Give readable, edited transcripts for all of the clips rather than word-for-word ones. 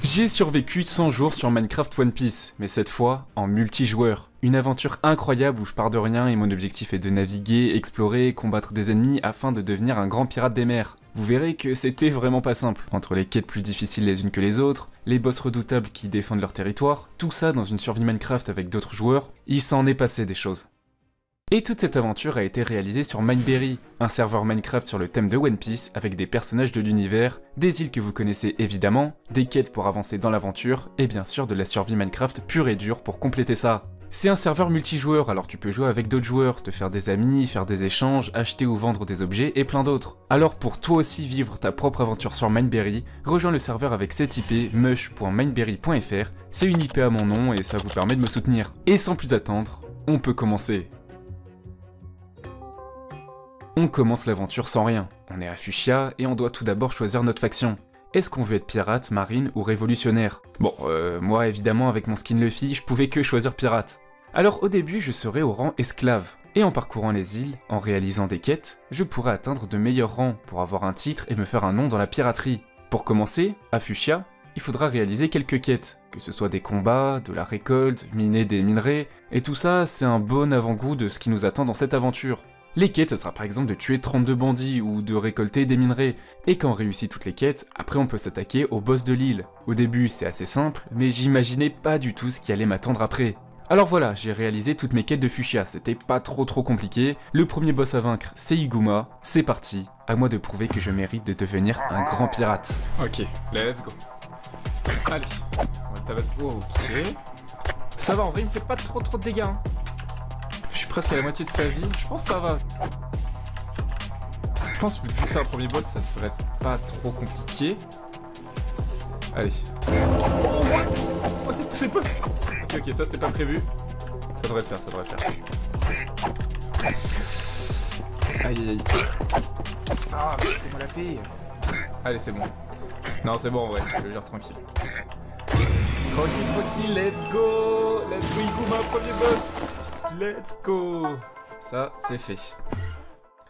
J'ai survécu 100 jours sur Minecraft One Piece, mais cette fois en multijoueur. Une aventure incroyable où je pars de rien et mon objectif est de naviguer, explorer, combattre des ennemis afin de devenir un grand pirate des mers. Vous verrez que c'était vraiment pas simple, entre les quêtes plus difficiles les unes que les autres, les boss redoutables qui défendent leur territoire, tout ça dans une survie Minecraft avec d'autres joueurs, il s'en est passé des choses. Et toute cette aventure a été réalisée sur Mineberry, un serveur Minecraft sur le thème de One Piece avec des personnages de l'univers, des îles que vous connaissez évidemment, des quêtes pour avancer dans l'aventure, et bien sûr de la survie Minecraft pure et dure pour compléter ça. C'est un serveur multijoueur, alors tu peux jouer avec d'autres joueurs, te faire des amis, faire des échanges, acheter ou vendre des objets et plein d'autres. Alors pour toi aussi vivre ta propre aventure sur Mineberry, rejoins le serveur avec cette IP mush.mineberry.fr, c'est une IP à mon nom et ça vous permet de me soutenir. Et sans plus attendre, on peut commencer. On commence l'aventure sans rien, on est à Fuchsia et on doit tout d'abord choisir notre faction. Est-ce qu'on veut être pirate, marine ou révolutionnaire? Bon, moi évidemment avec mon skin Luffy, je pouvais que choisir pirate. Alors au début je serai au rang esclave, et en parcourant les îles, en réalisant des quêtes, je pourrai atteindre de meilleurs rangs pour avoir un titre et me faire un nom dans la piraterie. Pour commencer, à Fuchsia, il faudra réaliser quelques quêtes, que ce soit des combats, de la récolte, miner des minerais, et tout ça c'est un bon avant-goût de ce qui nous attend dans cette aventure. Les quêtes, ça sera par exemple de tuer 32 bandits ou de récolter des minerais, et quand on réussit toutes les quêtes, après on peut s'attaquer au boss de l'île. Au début c'est assez simple, mais j'imaginais pas du tout ce qui allait m'attendre après. Alors voilà, j'ai réalisé toutes mes quêtes de Fuchsia, c'était pas trop compliqué. Le premier boss à vaincre, c'est Iguma, c'est parti, à moi de prouver que je mérite de devenir un grand pirate. Ok, let's go. Allez, on va ok. Ça va, en vrai il me fait pas trop de dégâts, hein. Je suis presque à la moitié de sa vie, je pense que ça va. Je pense que vu que c'est un premier boss, ça devrait pas trop compliqué. Allez. Oh, what? Oh, tous ses potes. Ok, ça c'était pas prévu. Ça devrait le faire, ça devrait le faire. Aïe. Ah, mettez-moi la paix. Allez, c'est bon. Non, c'est bon en vrai, je le gère tranquille. Tranquille, let's go. Let's go Iguma, premier boss. Let's go. Ça, c'est fait.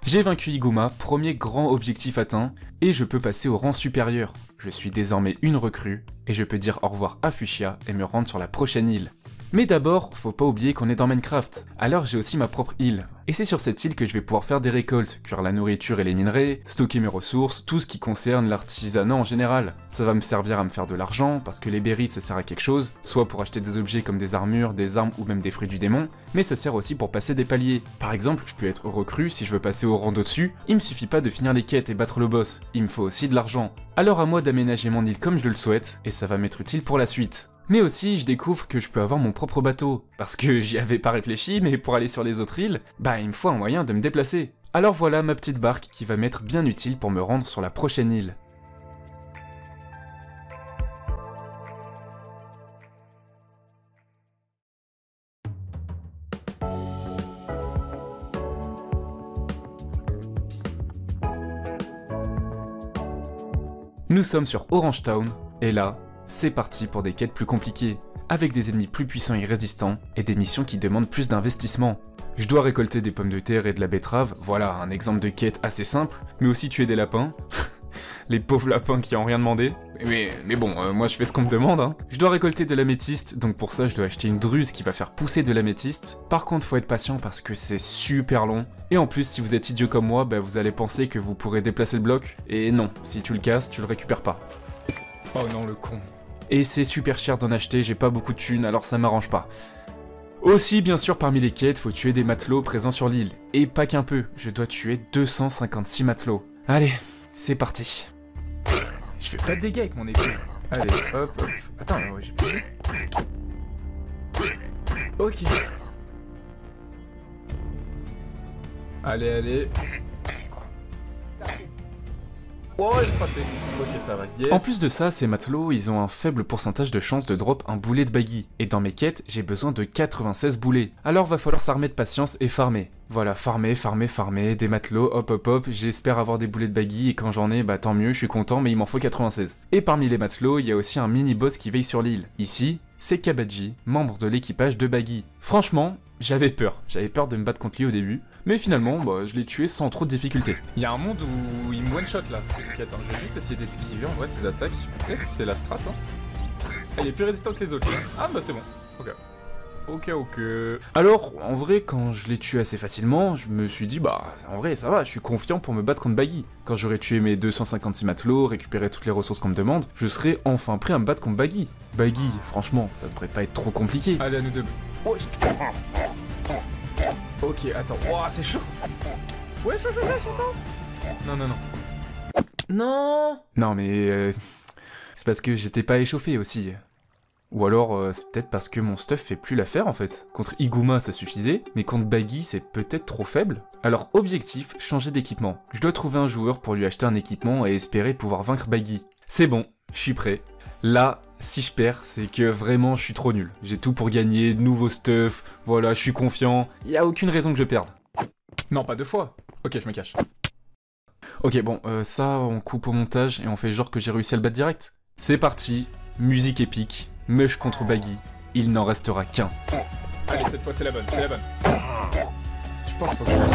J'ai vaincu Iguma, premier grand objectif atteint, et je peux passer au rang supérieur. Je suis désormais une recrue, et je peux dire au revoir à Fuchsia et me rendre sur la prochaine île. Mais d'abord, faut pas oublier qu'on est dans Minecraft, alors j'ai aussi ma propre île. Et c'est sur cette île que je vais pouvoir faire des récoltes, cuire la nourriture et les minerais, stocker mes ressources, tout ce qui concerne l'artisanat en général. Ça va me servir à me faire de l'argent, parce que les berries ça sert à quelque chose, soit pour acheter des objets comme des armures, des armes ou même des fruits du démon, mais ça sert aussi pour passer des paliers. Par exemple, je peux être recrue si je veux passer au rang d'au-dessus, il me suffit pas de finir les quêtes et battre le boss, il me faut aussi de l'argent. Alors à moi d'aménager mon île comme je le souhaite, et ça va m'être utile pour la suite. Mais aussi, je découvre que je peux avoir mon propre bateau, parce que j'y avais pas réfléchi, mais pour aller sur les autres îles, bah il me faut un moyen de me déplacer. Alors voilà ma petite barque qui va m'être bien utile pour me rendre sur la prochaine île. Nous sommes sur Orange Town, et là, c'est parti pour des quêtes plus compliquées, avec des ennemis plus puissants et résistants, et des missions qui demandent plus d'investissement. Je dois récolter des pommes de terre et de la betterave, voilà un exemple de quête assez simple, mais aussi tuer des lapins. Les pauvres lapins qui ont rien demandé. Mais bon, moi je fais ce qu'on me demande, hein. Je dois récolter de l'améthyste, donc pour ça je dois acheter une druse qui va faire pousser de l'améthyste. Par contre faut être patient parce que c'est super long. Et en plus si vous êtes idiot comme moi, bah, vous allez penser que vous pourrez déplacer le bloc. Et non, si tu le casses, tu le récupères pas. Oh non le con. Et c'est super cher d'en acheter, j'ai pas beaucoup de thunes, alors ça m'arrange pas. Aussi, bien sûr, parmi les quêtes, faut tuer des matelots présents sur l'île. Et pas qu'un peu, je dois tuer 256 matelots. Allez, c'est parti. Je fais pas de dégâts avec mon épée. Allez, hop. Attends, ouais, j'ai plus. Ok. Allez. Oh, j'ai frappé. Ok, ça va. Yes. En plus de ça, ces matelots, ils ont un faible pourcentage de chance de drop un boulet de baggy. Et dans mes quêtes, j'ai besoin de 96 boulets. Alors va falloir s'armer de patience et farmer. Voilà, farmer, des matelots, hop, j'espère avoir des boulets de baggy et quand j'en ai, bah tant mieux, je suis content, mais il m'en faut 96. Et parmi les matelots, il y a aussi un mini-boss qui veille sur l'île. Ici, c'est Kabaji, membre de l'équipage de Baggy. Franchement, j'avais peur de me battre contre lui au début, mais finalement, bah, je l'ai tué sans trop de difficulté. Il y a un monde où il me one-shot là. Ok, attends, je vais juste essayer d'esquiver en vrai ses attaques. Peut-être c'est la strat, hein. Ah, il est plus résistant que les autres. Ah bah c'est bon. Ok. Ok. Alors, en vrai, quand je l'ai tué assez facilement, je me suis dit, bah, en vrai, ça va, je suis confiant pour me battre contre Baggy. Quand j'aurai tué mes 256 matelots, récupéré toutes les ressources qu'on me demande, je serai enfin prêt à me battre contre Baggy. Baggy, franchement, ça devrait pas être trop compliqué. Allez, à nous deux. Oh, ok, attends. Oh, c'est chaud. Ouais, chaud, attends. Non. Non, mais... c'est parce que j'étais pas échauffé aussi. Ou alors, c'est peut-être parce que mon stuff fait plus l'affaire en fait. Contre Iguma ça suffisait, mais contre Baggy c'est peut-être trop faible. Alors objectif, changer d'équipement. Je dois trouver un joueur pour lui acheter un équipement et espérer pouvoir vaincre Baggy. C'est bon, je suis prêt. Là, si je perds, c'est que vraiment je suis trop nul. J'ai tout pour gagner, nouveau stuff, voilà, je suis confiant. Y a aucune raison que je perde. Non, pas deux fois. Ok, je me cache. Ok, bon, ça on coupe au montage et on fait genre que j'ai réussi à le battre direct. C'est parti, musique épique. Mush contre Baggy, il n'en restera qu'un. Allez, cette fois c'est la bonne. Je pense qu'il faut que je fasse.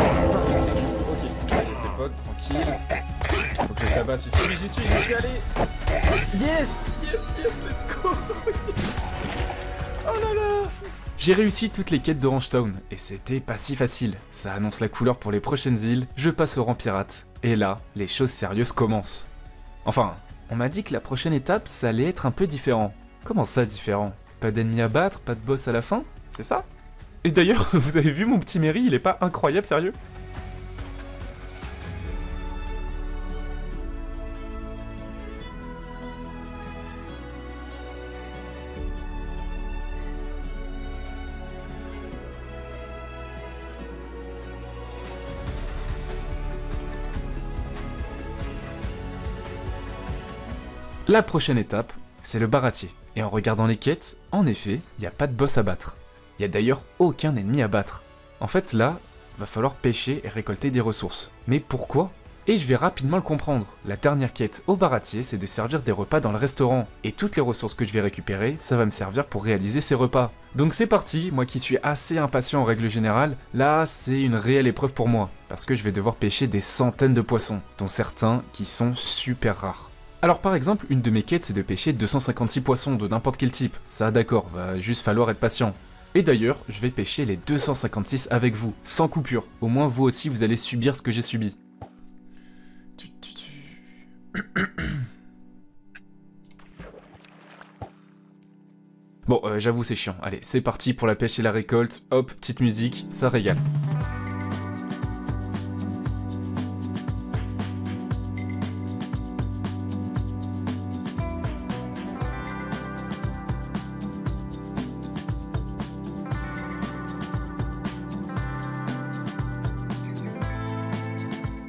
Ok, allez, c'est potes, tranquille. Faut que je tabasse ici. J'y suis, allez. Yes, let's go. Oh là là. J'ai réussi toutes les quêtes d'Orange Town, et c'était pas si facile. Ça annonce la couleur pour les prochaines îles, je passe au rang pirate. Et là, les choses sérieuses commencent. Enfin, on m'a dit que la prochaine étape, ça allait être un peu différent. Comment ça, différent? Pas d'ennemis à battre, pas de boss à la fin? C'est ça? Et d'ailleurs, vous avez vu mon petit Mary, il est pas incroyable, sérieux? La prochaine étape, c'est le baratier. Et en regardant les quêtes, en effet, il n'y a pas de boss à battre. Il n'y a d'ailleurs aucun ennemi à battre. En fait là, va falloir pêcher et récolter des ressources. Mais pourquoi? Et je vais rapidement le comprendre. La dernière quête au baratier, c'est de servir des repas dans le restaurant. Et toutes les ressources que je vais récupérer, ça va me servir pour réaliser ces repas. Donc c'est parti, moi qui suis assez impatient en règle générale, là c'est une réelle épreuve pour moi. Parce que je vais devoir pêcher des centaines de poissons, dont certains qui sont super rares. Alors par exemple, une de mes quêtes c'est de pêcher 256 poissons de n'importe quel type. Ça d'accord, va juste falloir être patient. Et d'ailleurs, je vais pêcher les 256 avec vous, sans coupure. Au moins vous aussi vous allez subir ce que j'ai subi. Bon, j'avoue c'est chiant. Allez, c'est parti pour la pêche et la récolte. Hop, petite musique, ça régale.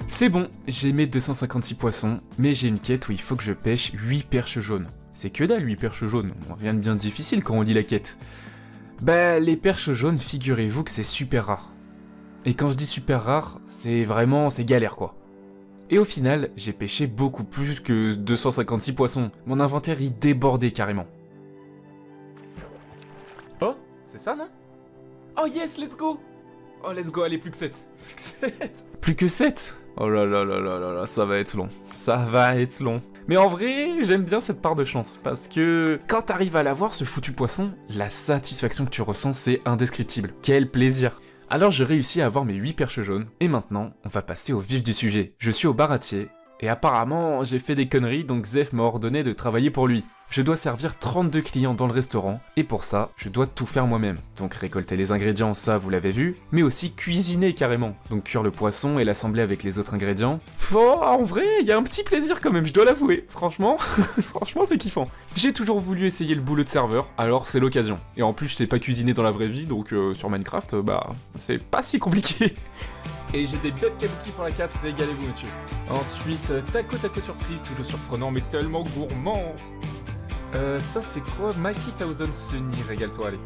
C'est bon, j'ai mes 256 poissons, mais j'ai une quête où il faut que je pêche 8 perches jaunes. C'est que dalle 8 perches jaunes, rien de bien difficile quand on lit la quête. Bah les perches jaunes, figurez-vous que c'est super rare. Et quand je dis super rare, c'est vraiment, c'est galère quoi. Et au final, j'ai pêché beaucoup plus que 256 poissons, mon inventaire y débordait carrément. Oh, c'est ça non? Oh yes, let's go! Oh let's go, allez, plus que 7. Plus que 7? Oh là là là là là là, ça va être long. Ça va être long. Mais en vrai, j'aime bien cette part de chance, parce que quand t'arrives à l'avoir, ce foutu poisson, la satisfaction que tu ressens, c'est indescriptible. Quel plaisir! Alors j'ai réussi à avoir mes 8 perches jaunes, et maintenant, on va passer au vif du sujet. Je suis au baratier, et apparemment, j'ai fait des conneries, donc Zeph m'a ordonné de travailler pour lui. Je dois servir 32 clients dans le restaurant, et pour ça, je dois tout faire moi-même. Donc récolter les ingrédients, ça vous l'avez vu, mais aussi cuisiner carrément. Donc cuire le poisson et l'assembler avec les autres ingrédients. Oh, en vrai, il y a un petit plaisir quand même, je dois l'avouer. Franchement, franchement c'est kiffant. J'ai toujours voulu essayer le boulot de serveur, alors c'est l'occasion. Et en plus, je sais pas cuisiner dans la vraie vie, donc sur Minecraft, bah, c'est pas si compliqué. Et j'ai des bêtes kabuki pour la 4, régalez-vous monsieur. Ensuite, taco surprise, toujours surprenant mais tellement gourmand. Ça c'est quoi? Maki Thousand Sunny, régale-toi, allez.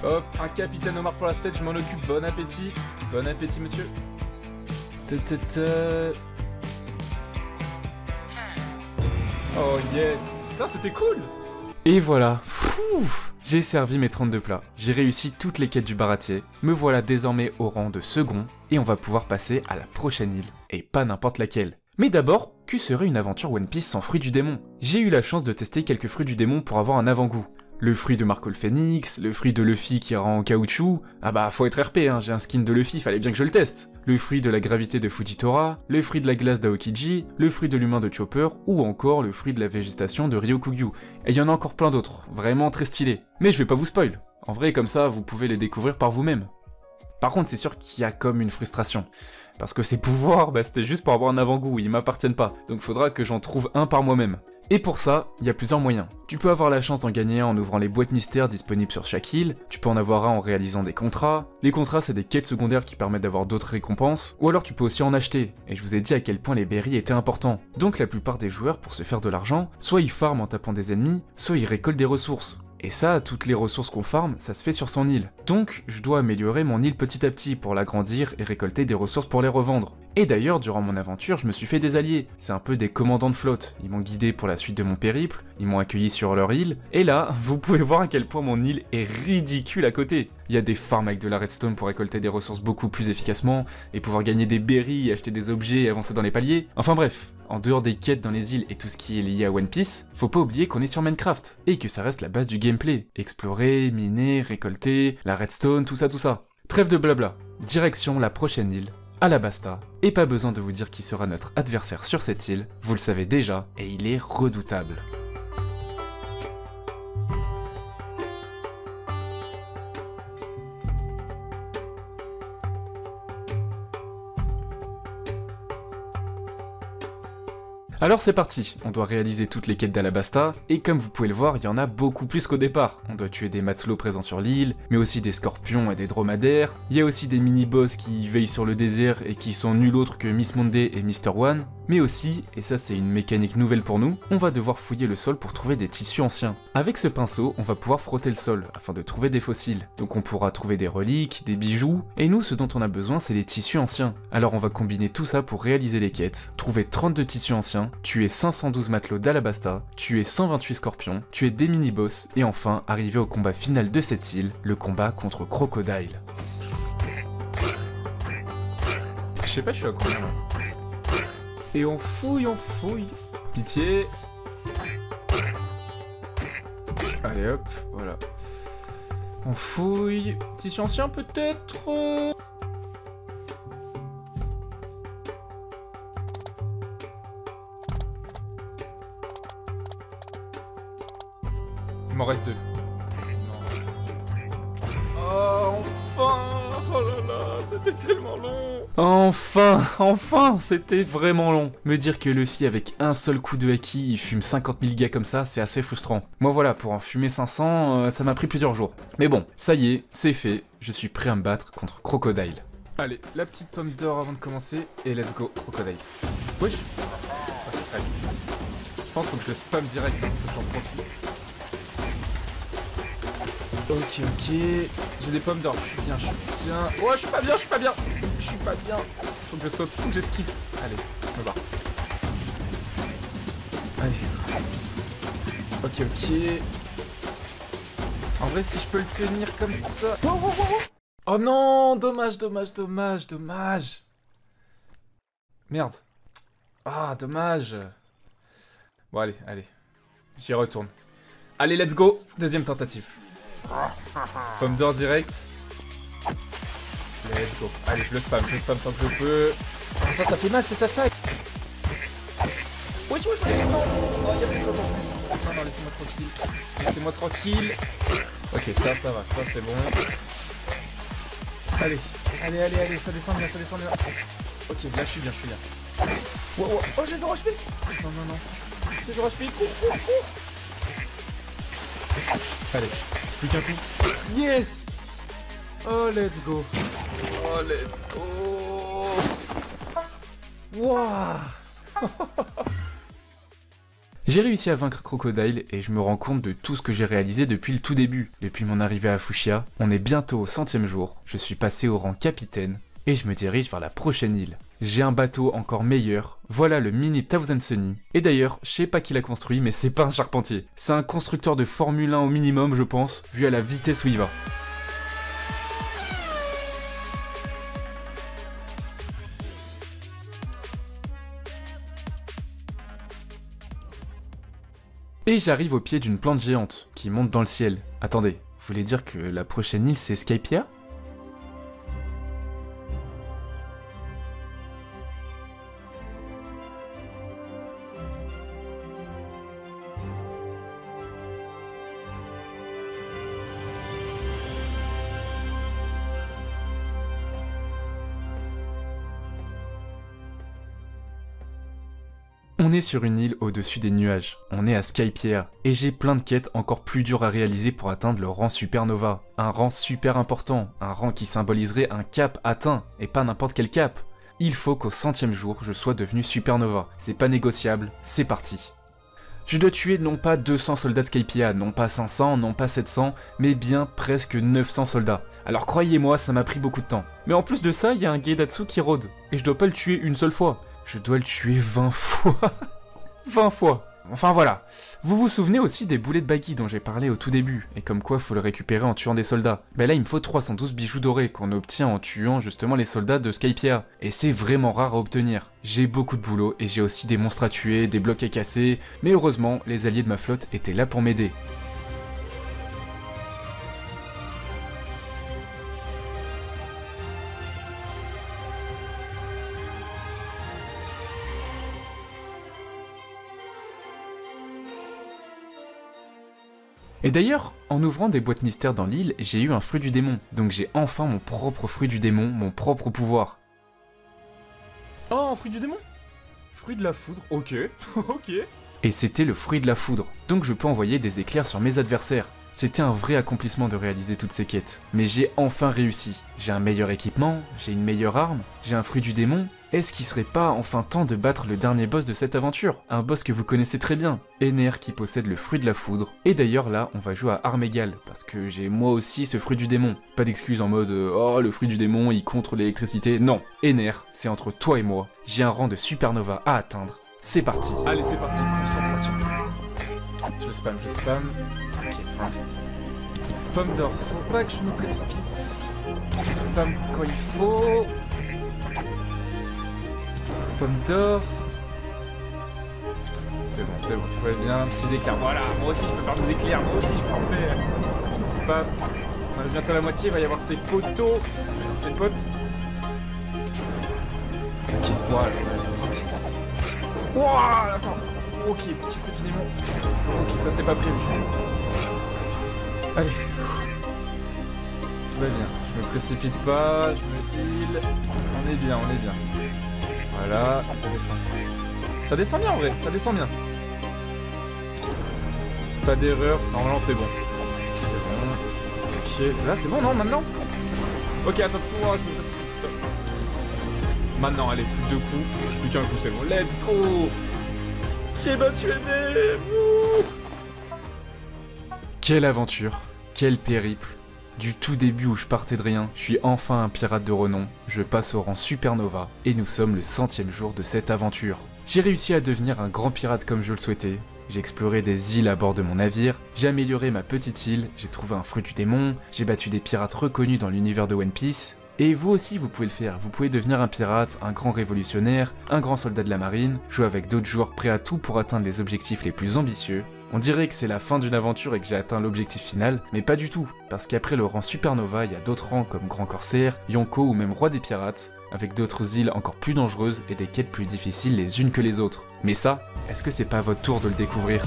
Hop, un capitaine Omar pour la stage, je m'en occupe, bon appétit. Bon appétit monsieur. Oh yes. Ça c'était cool. Et voilà, J'ai servi mes 32 plats, j'ai réussi toutes les quêtes du baratier, me voilà désormais au rang de second, et on va pouvoir passer à la prochaine île, et pas n'importe laquelle. Mais d'abord, que serait une aventure One Piece sans fruits du démon? J'ai eu la chance de tester quelques fruits du démon pour avoir un avant-goût. Le fruit de Marco le Phénix, le fruit de Luffy qui rend en caoutchouc, ah bah faut être RP hein, j'ai un skin de Luffy, fallait bien que je le teste. Le fruit de la gravité de Fujitora, le fruit de la glace d'Aokiji, le fruit de l'humain de Chopper, ou encore le fruit de la végétation de Ryokugyu. Et il y en a encore plein d'autres, vraiment très stylés. Mais je vais pas vous spoil, en vrai comme ça vous pouvez les découvrir par vous-même. Par contre c'est sûr qu'il y a comme une frustration. Parce que ces pouvoirs, bah c'était juste pour avoir un avant-goût, ils m'appartiennent pas. Donc faudra que j'en trouve un par moi-même. Et pour ça, il y a plusieurs moyens. Tu peux avoir la chance d'en gagner un en ouvrant les boîtes mystères disponibles sur chaque île, tu peux en avoir un en réalisant des contrats, les contrats c'est des quêtes secondaires qui permettent d'avoir d'autres récompenses, ou alors tu peux aussi en acheter, et je vous ai dit à quel point les berries étaient importants. Donc la plupart des joueurs, pour se faire de l'argent, soit ils farment en tapant des ennemis, soit ils récoltent des ressources. Et ça, toutes les ressources qu'on farm, ça se fait sur son île. Donc, je dois améliorer mon île petit à petit pour l'agrandir et récolter des ressources pour les revendre. Et d'ailleurs, durant mon aventure, je me suis fait des alliés. C'est un peu des commandants de flotte. Ils m'ont guidé pour la suite de mon périple, ils m'ont accueilli sur leur île, et là, vous pouvez voir à quel point mon île est ridicule à côté. Il y a des farms avec de la redstone pour récolter des ressources beaucoup plus efficacement, et pouvoir gagner des berries, acheter des objets et avancer dans les paliers. Enfin bref, en dehors des quêtes dans les îles et tout ce qui est lié à One Piece, faut pas oublier qu'on est sur Minecraft, et que ça reste la base du gameplay. Explorer, miner, récolter, la redstone, tout ça. Trêve de blabla, direction la prochaine île, Alabasta, et pas besoin de vous dire qui sera notre adversaire sur cette île, vous le savez déjà, et il est redoutable. Alors c'est parti, on doit réaliser toutes les quêtes d'Alabasta, et comme vous pouvez le voir, il y en a beaucoup plus qu'au départ. On doit tuer des matelots présents sur l'île, mais aussi des scorpions et des dromadaires, il y a aussi des mini-boss qui veillent sur le désert et qui sont nul autre que Miss Monday et Mr. One, mais aussi, et ça c'est une mécanique nouvelle pour nous, on va devoir fouiller le sol pour trouver des tissus anciens. Avec ce pinceau, on va pouvoir frotter le sol, afin de trouver des fossiles. Donc on pourra trouver des reliques, des bijoux, et nous ce dont on a besoin c'est des tissus anciens. Alors on va combiner tout ça pour réaliser les quêtes, trouver 32 tissus anciens, tuer 512 matelots d'Alabasta, tuer 128 scorpions, tuer des mini-boss, et enfin arriver au combat final de cette île, le combat contre Crocodile. Je sais pas, je suis à combien là. Et on fouille. Pitié. Allez hop, voilà. On fouille. Tissu ancien peut-être. Il m'en reste 2. Oh, enfin! Oh là là, c'était tellement long! Enfin, c'était vraiment long. Me dire que Luffy, avec un seul coup de haki, il fume 50 000 gars comme ça, c'est assez frustrant. Moi voilà, pour en fumer 500, ça m'a pris plusieurs jours. Mais bon, ça y est, c'est fait, je suis prêt à me battre contre Crocodile. Allez, la petite pomme d'or avant de commencer, et let's go, Crocodile. Wesh! Allez. Je pense qu'il faut que je le spam direct, faut que j'en profite. Ok, j'ai des pommes d'or, je suis bien. Oh, je suis pas bien. Faut que je saute, faut que j'esquive. Allez, on va. Allez. Ok. En vrai, si je peux le tenir comme ça... Oh non, dommage. Merde. Ah, dommage. Bon, allez. J'y retourne. Allez, let's go. Deuxième tentative. Pomme d'or direct. Let's go. Allez, je le spam tant que je peux. Oh, ça fait mal cette attaque. Wesh, non. Oh, y'a plus de pommes en plus. Non, laissez-moi tranquille. Ok, ça va, ça c'est bon. Allez, ça descend bien. Ok, là je suis bien. Wow. Oh, j'ai 0 HP. Non. J'ai 0 HP, cours. Allez, plus qu'un coup. Yes! Oh, let's go. Wouah! J'ai réussi à vaincre Crocodile et je me rends compte de tout ce que j'ai réalisé depuis le tout début. Depuis mon arrivée à Fushia, on est bientôt au 100e jour, je suis passé au rang capitaine, et je me dirige vers la prochaine île. J'ai un bateau encore meilleur, voilà le mini Thousand Sunny. Et d'ailleurs, je sais pas qui l'a construit, mais c'est pas un charpentier. C'est un constructeur de Formule 1 au minimum, je pense, vu à la vitesse où il va. Et j'arrive au pied d'une plante géante, qui monte dans le ciel. Attendez, vous voulez dire que la prochaine île c'est Skypiea ? On est sur une île au-dessus des nuages, on est à Skypiea, et j'ai plein de quêtes encore plus dures à réaliser pour atteindre le rang Supernova. Un rang super important, un rang qui symboliserait un cap atteint, et pas n'importe quel cap. Il faut qu'au 100e jour, je sois devenu Supernova. C'est pas négociable, c'est parti. Je dois tuer non pas 200 soldats de Skypiea, non pas 500, non pas 700, mais bien presque 900 soldats. Alors croyez-moi, ça m'a pris beaucoup de temps. Mais en plus de ça, il y a un Gedatsu qui rôde, et je dois pas le tuer une seule fois. Je dois le tuer 20 fois. 20 fois. Enfin voilà. Vous vous souvenez aussi des boulets de Baggy dont j'ai parlé au tout début, et comme quoi faut le récupérer en tuant des soldats. Ben là il me faut 312 bijoux dorés qu'on obtient en tuant justement les soldats de Skypiea, et c'est vraiment rare à obtenir. J'ai beaucoup de boulot et j'ai aussi des monstres à tuer, des blocs à casser, mais heureusement les alliés de ma flotte étaient là pour m'aider. Et d'ailleurs, en ouvrant des boîtes mystères dans l'île, j'ai eu un fruit du démon. Donc j'ai enfin mon propre fruit du démon, mon propre pouvoir. Oh, un fruit du démon ? Fruit de la foudre, ok, ok. Et c'était le fruit de la foudre, donc je peux envoyer des éclairs sur mes adversaires. C'était un vrai accomplissement de réaliser toutes ces quêtes. Mais j'ai enfin réussi. J'ai un meilleur équipement, j'ai une meilleure arme, j'ai un fruit du démon. Est-ce qu'il serait pas enfin temps de battre le dernier boss de cette aventure? Un boss que vous connaissez très bien, Ener qui possède le fruit de la foudre. Et d'ailleurs là, on va jouer à armes égales, parce que j'ai moi aussi ce fruit du démon. Pas d'excuses en mode oh le fruit du démon il contre l'électricité. Non, Ener, c'est entre toi et moi. J'ai un rang de supernova à atteindre. C'est parti. Allez c'est parti, concentration. Je spam. Ok, pour l'instant. Pomme d'or, faut pas que je me précipite. Je spam quand il faut. Pomme d'or. C'est bon, tout va bien. Petits éclairs, voilà. Moi aussi je peux faire des éclairs, moi aussi je peux en faire. Je te spam. On arrive bientôt à la moitié, il va y avoir ses poteaux. Ses potes. Ok, voilà. Wouah, attends. Ok, petit fruit du démon. Ok, ça c'était pas prévu. Allez. Tout va bien. Je me précipite pas, je me heal. On est bien. Voilà, ça descend. Ça descend bien en vrai, ça descend bien. Pas d'erreur, normalement c'est bon. C'est bon. Ok, là c'est bon non maintenant? Ok, attends, je me précipite. Maintenant, allez, plus de 2 coups. Plus qu'un coup, c'est bon. Let's go! J'ai battu Ener! Quelle aventure, quel périple. Du tout début où je partais de rien, je suis enfin un pirate de renom, je passe au rang Supernova, et nous sommes le 100e jour de cette aventure. J'ai réussi à devenir un grand pirate comme je le souhaitais, j'ai exploré des îles à bord de mon navire, j'ai amélioré ma petite île, j'ai trouvé un fruit du démon, j'ai battu des pirates reconnus dans l'univers de One Piece, et vous aussi vous pouvez le faire, vous pouvez devenir un pirate, un grand révolutionnaire, un grand soldat de la marine, jouer avec d'autres joueurs prêts à tout pour atteindre les objectifs les plus ambitieux. On dirait que c'est la fin d'une aventure et que j'ai atteint l'objectif final, mais pas du tout, parce qu'après le rang Supernova, il y a d'autres rangs comme Grand Corsaire, Yonko ou même Roi des Pirates, avec d'autres îles encore plus dangereuses et des quêtes plus difficiles les unes que les autres. Mais ça, est-ce que c'est pas à votre tour de le découvrir ?